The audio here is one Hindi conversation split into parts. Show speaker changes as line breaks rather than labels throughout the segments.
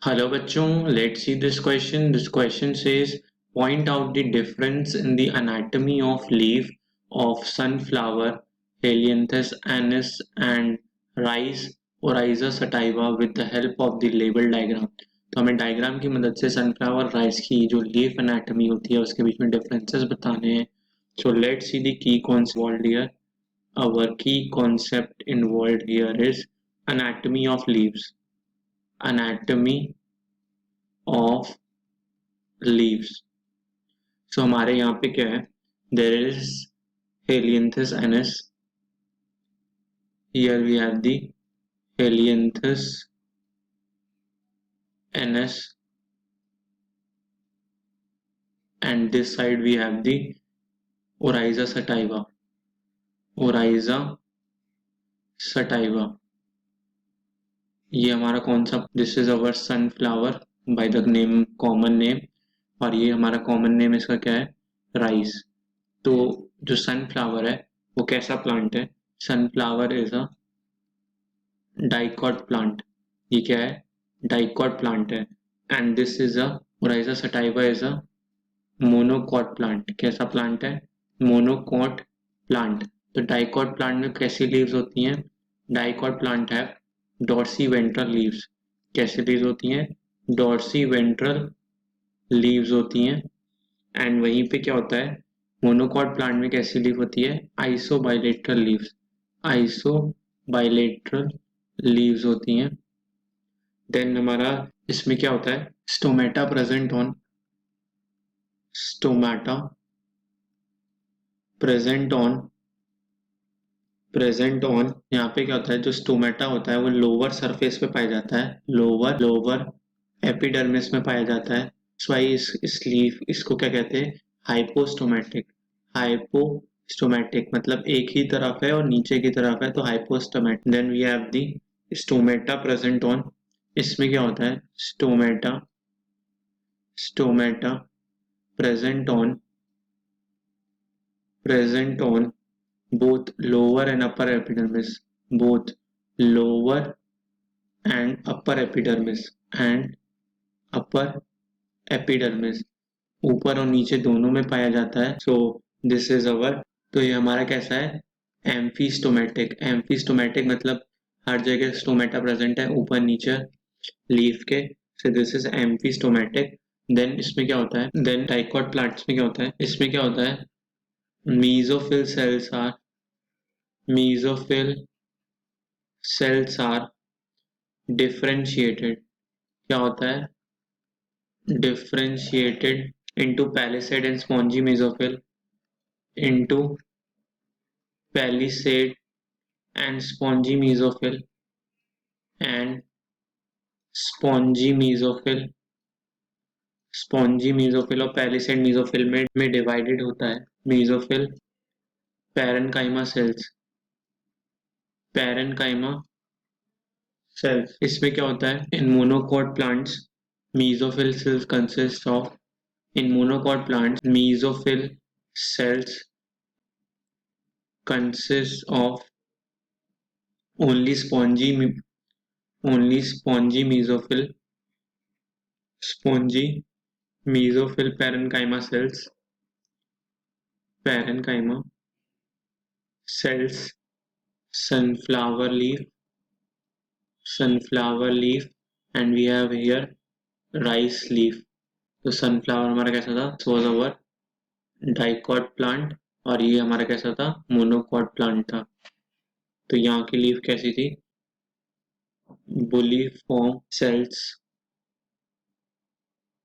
Hello बच्चों, let's see this question. This question says point out the difference in the anatomy of leaf of sunflower, Helianthus annuus and rice Oryza sativa with the help of the label diagram. तो हमें डायग्राम की मदद से सनफ्लावर राइस की जो लीफ एनाटॉमी होती है उसके बीच में डिफरेंसेस बताने हैं. So let's see the key concept involved here. Our key concept involved here is anatomy of leaves. Anatomy of leaves. So हमारे यहाँ पे क्या है? There is Helianthus annuus. Here we have the Helianthus annuus, and this side we have the Oryza sativa. Oryza sativa. ये हमारा कौन सा? This is our sunflower by the name common name, और ये हमारा common name इसका क्या है? Rice. तो जो sunflower है वो कैसा प्लांट है? Sunflower is a dicot plant. ये क्या है? डाइकॉट प्लांट है. And this is a Oryza sativa is a monocot plant. कैसा प्लांट है? Monocot plant. तो डाइकॉट प्लांट में कैसी लीव्स होती हैं? डाइकॉट प्लांट है डॉर्सी वेंट्रल लीव्स. कैसी लीव्स होती हैं? डॉर्सी वेंट्रल लीव्स होती हैं. एंड वहीं पे क्या होता है? मोनोकॉट प्लांट में कैसी लीव होती है? आइसोबाइलेटरल लीव्स. आइसोबाइलेटरल लीव्स होती हैं. देन हमारा इसमें क्या होता है? Stomata present on. Stomata present on यहाँ पे क्या होता है? जो स्टोमेटा होता है वो लोअर सरफेस पे पाया जाता है. लोअर एपिडर्मिस में पाया जाता है. सो आई इस लीफ इसको क्या कहते हैं? हाइपोस्टोमेटिक. हाइपोस्टोमेटिक मतलब एक ही तरफ है और नीचे की तरफ है, तो hypostomatic. Then we have the stomata present on. इसमें क्या होता है? Stomata present on both lower and upper epidermis. Both lower and upper epidermis. ऊपर और नीचे दोनों में पाया जाता है. सो दिस इज अवर. तो ये हमारा कैसा है? एम्फीस्टोमेटिक मतलब हर जगह स्टोमेटा प्रेजेंट है, ऊपर नीचे लीफ के. So this is amphistomatic. Then इसमें क्या होता है? देन डाइकॉट प्लांट्स में क्या होता है? इसमें क्या होता है? Mesophyll cells are differentiated. क्या होता है? Differentiated into palisade and spongy mesophyll. Into palisade and spongy mesophyll. And spongy mesophyll और palisade mesophyll में divided होता है. Mesophyll parenchyma cells. इसमें क्या होता है? In monocot plants mesophyll cells consist of only spongy mesophyll parenchyma cells, sunflower leaf, and we have here rice leaf. तो sunflower हमारा कैसा था? This was our dicot plant और ये हमारा कैसा था? monocot plant था. तो यहाँ की लीफ कैसी थी?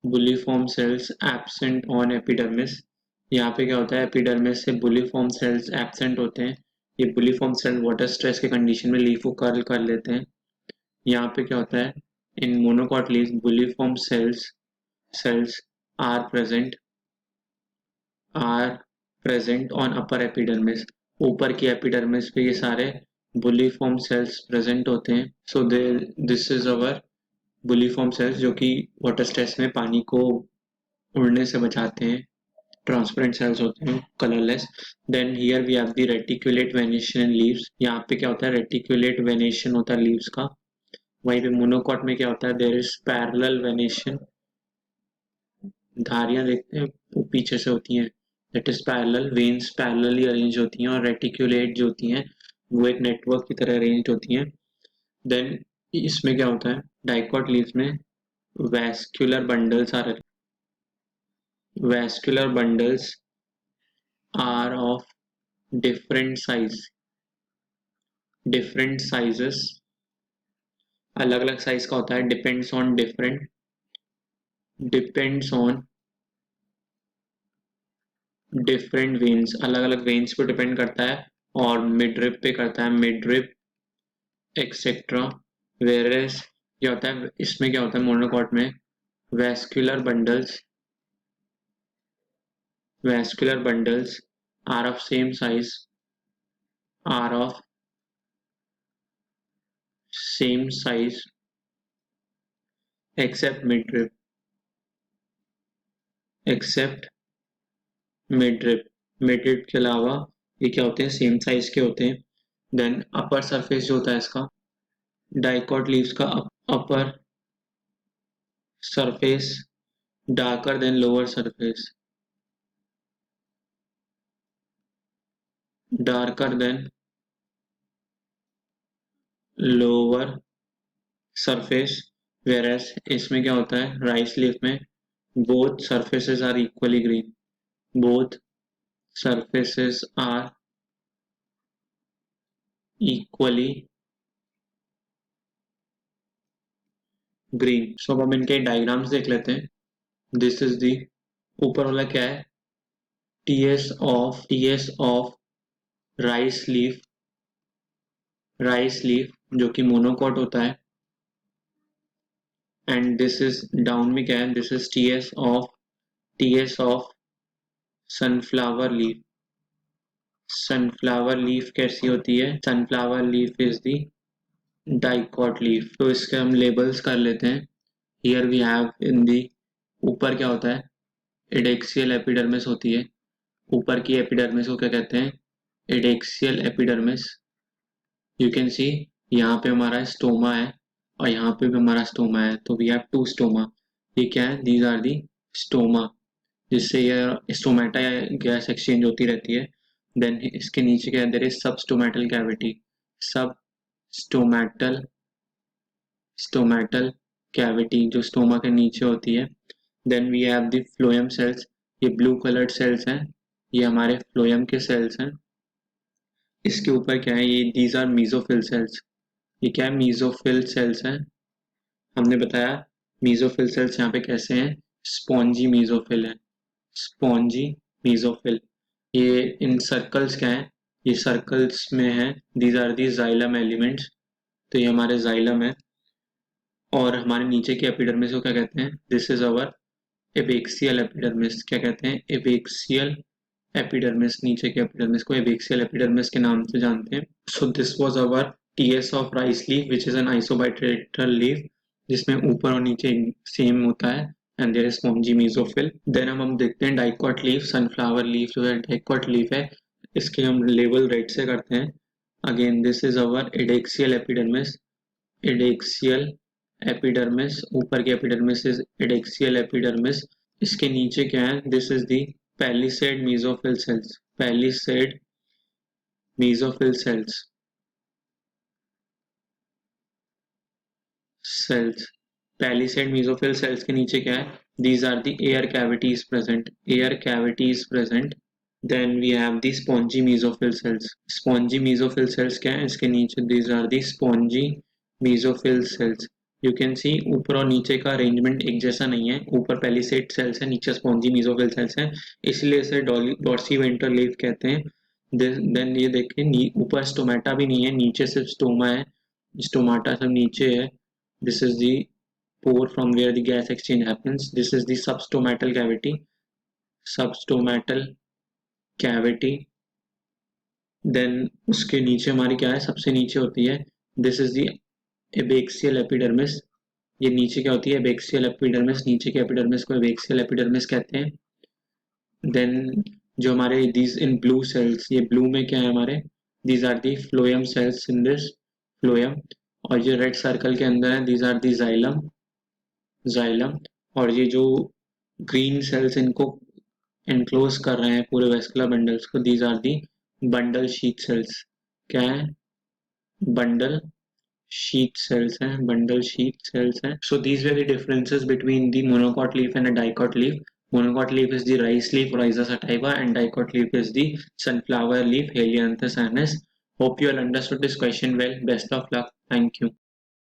bulliform cells absent on epidermis. यहाँ पे क्या होता है? एपिडर्मिस से बुलिफॉर्म सेल्स एब्सेंट होते हैं. ये बुलिफॉर्म सेल वाटर स्ट्रेस के कंडीशन में लीफ को कर्ल कर लेते हैं. यहाँ पे क्या होता है? In monocot leaves bulliform cells are present on upper epidermis. ऊपर की एपिडर्मिस पे ये सारे बुलिफॉर्म सेल्स प्रेजेंट होते हैं. So this is our bulliform cells जो कि वाटर स्ट्रेस में पानी को उड़ने से बचाते हैं. ट्रांसपेरेंट सेल्स होते हैं, colourless. Then here we have the reticulate venation in leaves. यहाँ पे क्या होता है? रेटिकुलेट वेनेशन होता है लीव्स का. वहीं पे मोनोकॉट में क्या होता है, देयर इज पैरेलल वेनेशन, धारियां देखते हैं वो पीछे से होती हैं, that is parallel, veins parallelly arrange होती हैं, और रेटिकुलेट जो होती हैं वो एक नेटवर्क की तरह अरेंज होती हैं। देन इसमें क्या होता है, डाइकॉट लीव्स में vascular bundles are, vascular bundles are of different size, different sizes, अलग अलग साइज का होता है, depends on different, depends on different veins, अलग अलग वेन्स पे डिपेंड करता है, और मिडरिप पे करता है, मिडरिप एक्सेट्रा। वेरेस क्या होता है, इसमें क्या होता है मोनोकॉट में, vascular bundles, vascular bundles are of same size, are of same size except midrib, except midrib, midrib के अलावा ये क्या होते हैं, सेम साइज के होते हैं। देन अपर सरफेस जो होता है इसका, डाइकॉट लीव्स का upper surface darker than lower surface, darker than lower surface. Whereas इसमें क्या होता है, राइस लीफ में both surfaces are equally green, both surfaces are equally green. So अब हम इनके डायग्राम्स देख लेते हैं। दिस इज दी, ऊपर वाला क्या है, TS of rice leaf, rice leaf जो कि मोनोकॉट होता है, एंड दिस इज डाउन में क्या है, this is TS of sunflower leaf. Sunflower leaf कैसी होती है, sunflower leaf is the dicot leaf. तो इसके हम लेबल्स कर लेते हैं। Here we have in the, ऊपर क्या होता है, एडेक्सियल एपिडर्मिस होती है, ऊपर की एपिडर्मिस को क्या कहते हैं, adaxial epidermis. You can see यहाँ पे हमारा स्टोमा है और यहाँ पे भी हमारा स्टोमा है, तो वी हैव टू स्टोमा। ये क्या है, दीज आर दी स्टोमा, जिससे ये स्टोमेटा या गैस एक्सचेंज होती रहती है। देन इसके नीचे क्या है, there is sub stomatal cavity, sub stomatal, stomatal cavity जो स्टोमा के नीचे होती है। Then we have the phloem cells, ये ब्लू कलर्ड सेल्स हैं, ये हमारे फ्लोएम के सेल्स हैं। इसके ऊपर क्या है, ये दीज आर मीजोफिल सेल्स, ये क्या है, मीजोफिल सेल्स हैं। हमने बताया मीजोफिल सेल्स यहाँ पे कैसे हैं, स्पॉन्जी मीजोफिल है, स्पॉन्जी मीजोफिल। ये इन सर्कल्स क्या है, ये सर्कल्स में है, these are the xylem elements, तो ये हमारे जाइलम है। और हमारे नीचे की एपिडर्मिस को क्या कहते हैं, this is our abaxial epidermis. क्या कहते हैं, एबेक्सियल एपिडर्मिस, नीचे के एपिडर्मिस को एबेक्सियल एपिडर्मिस के नाम से जानते हैं। So this was our TS of rice leaf which is an isobilateral leaf, जिसमें ऊपर और नीचे सेम होता है, and there is spongy mesophyll. Then हम देखते हैं डाइकॉट लीफ, सनफ्लावर लीफ जो है डाइकॉट लीफ है, इसके हम लेबल रेड से करते हैं। Again this is our adaxial epidermis, adaxial epidermis, ऊपर की एपिडर्मिस इज एडेक्सियल एपिडर्मिस। इसके नीचे क्या है, this is the palisade mesophyll cells, palisade mesophyll cells, cells, palisade mesophyll cells के नीचे क्या है, these are the air cavities present, air cavities present। then we have the spongy mesophil cells, spongy mesophil cells क्या है, इसके नीचे these are the spongy mesophil cells। you can see ऊपर और नीचे का अरेंजमेंट एक जैसा नहीं है, ऊपर पैलिसेड सेल्स है, नीचे स्पॉन्जी मेसोफिल सेल्स हैं, इसलिए इसे डॉर्सी वेंट्रल लीफ कहते हैं। देन ये देखिए ऊपर स्टोमेटा भी नहीं है, नीचे सिर्फ स्टोमा है, स्टोमाटा सब नीचे है। This is the pore from where the gas exchange happens. This is the substomatal cavity. Substomatal cavity. Then उसके नीचे हमारी क्या है, सबसे नीचे होती है, This is the abaxial epidermis. ये नीचे क्या होती है, abaxial epidermis, नीचे के epidermis को abaxial epidermis कहते हैं। Then जो हमारे these in blue cells, ये blue में क्या है हमारे, these are the phloem cells in this phloem। और ये रेड सर्कल के अंदर है, these are the xylem, और ये जो ग्रीन सेल्स इनको एनक्लोज कर रहे हैं पूरे वेस्कुलर बंडल्स को, these are the bundle sheath cells. क्या है? बंडल sheath cells हैं, bundle sheath cells हैं. So these were the differences between the monocot leaf and a dicot leaf. Monocot leaf is the rice leaf, Rhiza sativa, and dicot leaf is the sunflower leaf, Helianthus annuus. Hope you all understood this question well. Best of luck. Thank you.